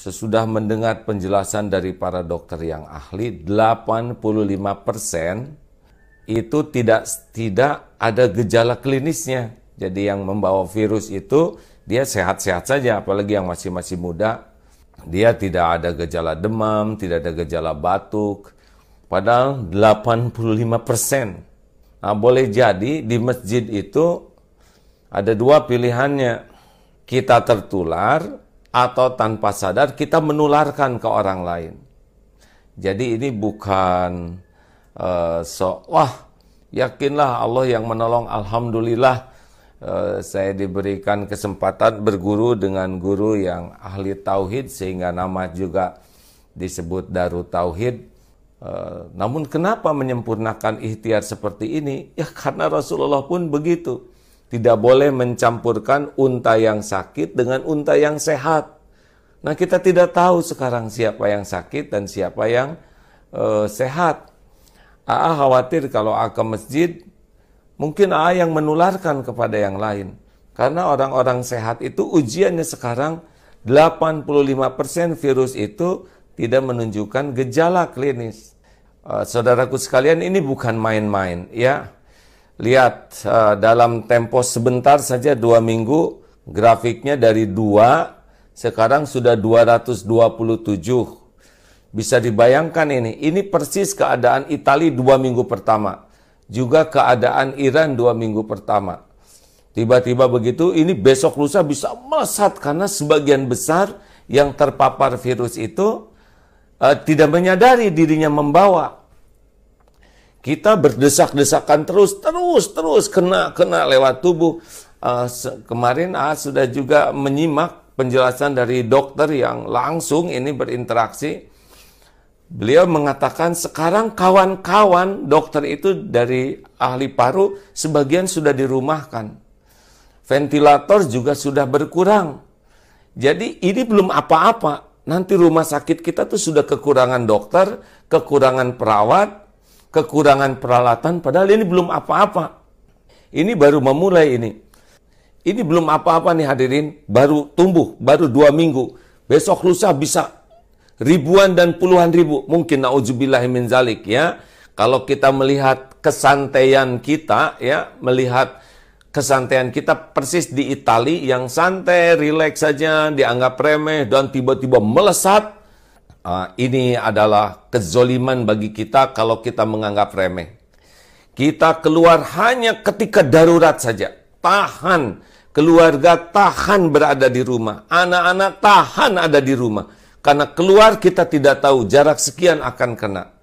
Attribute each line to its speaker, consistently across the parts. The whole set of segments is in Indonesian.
Speaker 1: sesudah mendengar penjelasan dari para dokter yang ahli, 85% itu tidak ada gejala klinisnya. Jadi yang membawa virus itu dia sehat-sehat saja, apalagi yang masih muda. Dia tidak ada gejala demam, tidak ada gejala batuk. Padahal 85%. Nah, boleh jadi di masjid itu ada dua pilihannya. Kita tertular atau tanpa sadar kita menularkan ke orang lain. Jadi ini bukan yakinlah Allah yang menolong, alhamdulillah. Saya diberikan kesempatan berguru dengan guru yang ahli tauhid sehingga nama juga disebut Darut Tauhid. Namun kenapa menyempurnakan ikhtiar seperti ini? Ya karena Rasulullah pun begitu. Tidak boleh mencampurkan unta yang sakit dengan unta yang sehat. Nah kita tidak tahu sekarang siapa yang sakit dan siapa yang sehat. Khawatir kalau ke masjid, mungkin yang menularkan kepada yang lain. Karena orang-orang sehat itu ujiannya sekarang 85% virus itu tidak menunjukkan gejala klinis. Saudaraku sekalian, ini bukan main-main ya. Lihat dalam tempo sebentar saja 2 minggu grafiknya dari 2 sekarang sudah 227. Bisa dibayangkan ini persis keadaan Italia 2 minggu pertama. Juga keadaan Iran 2 minggu pertama. Tiba-tiba begitu, ini besok lusa bisa melesat karena sebagian besar yang terpapar virus itu tidak menyadari dirinya membawa. Kita berdesak-desakan terus kena lewat tubuh. Kemarin sudah juga menyimak penjelasan dari dokter yang langsung ini berinteraksi. Beliau mengatakan sekarang kawan-kawan dokter itu dari ahli paru sebagian sudah dirumahkan. Ventilator juga sudah berkurang. Jadi ini belum apa-apa. Nanti rumah sakit kita tuh sudah kekurangan dokter, kekurangan perawat, kekurangan peralatan, padahal ini belum apa-apa. Ini baru memulai ini. Ini belum apa-apa nih hadirin, baru tumbuh, baru 2 minggu. Besok lusa bisa ribuan dan puluhan ribu. Mungkin na'udzubillahi min zalik ya. Kalau kita melihat kesantaian kita ya, melihat kesantaian kita persis di Italia yang santai, rileks saja, dianggap remeh dan tiba-tiba melesat. Ini adalah kezoliman bagi kita kalau kita menganggap remeh. Kita keluar hanya ketika darurat saja. Tahan, keluarga tahan berada di rumah. Anak-anak tahan ada di rumah. Karena keluar kita tidak tahu jarak sekian akan kena.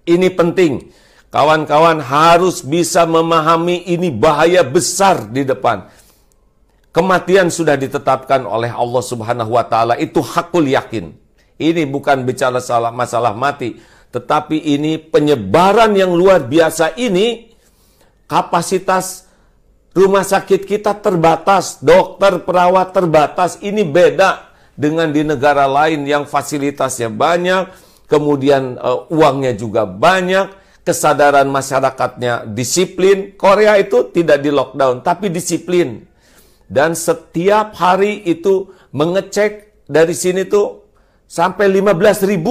Speaker 1: Ini penting. Kawan-kawan harus bisa memahami ini bahaya besar di depan. Kematian sudah ditetapkan oleh Allah Subhanahu wa taala, itu hakul yakin. Ini bukan bicara masalah mati, tetapi ini penyebaran yang luar biasa ini. Kapasitas rumah sakit kita terbatas, dokter, perawat terbatas. Ini beda dengan di negara lain yang fasilitasnya banyak, kemudian uangnya juga banyak, kesadaran masyarakatnya disiplin. Korea itu tidak di lockdown, tapi disiplin. Dan setiap hari itu mengecek dari sini tuh sampai 15.000.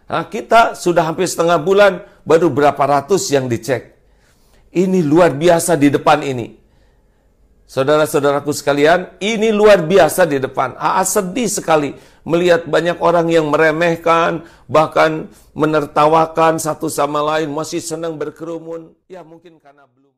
Speaker 1: Nah, kita sudah hampir setengah bulan, baru berapa ratus yang dicek. Ini luar biasa di depan ini. Saudara-saudaraku sekalian, ini luar biasa di depan. Sedih sekali melihat banyak orang yang meremehkan, bahkan menertawakan satu sama lain, masih senang berkerumun. Ya mungkin karena belum.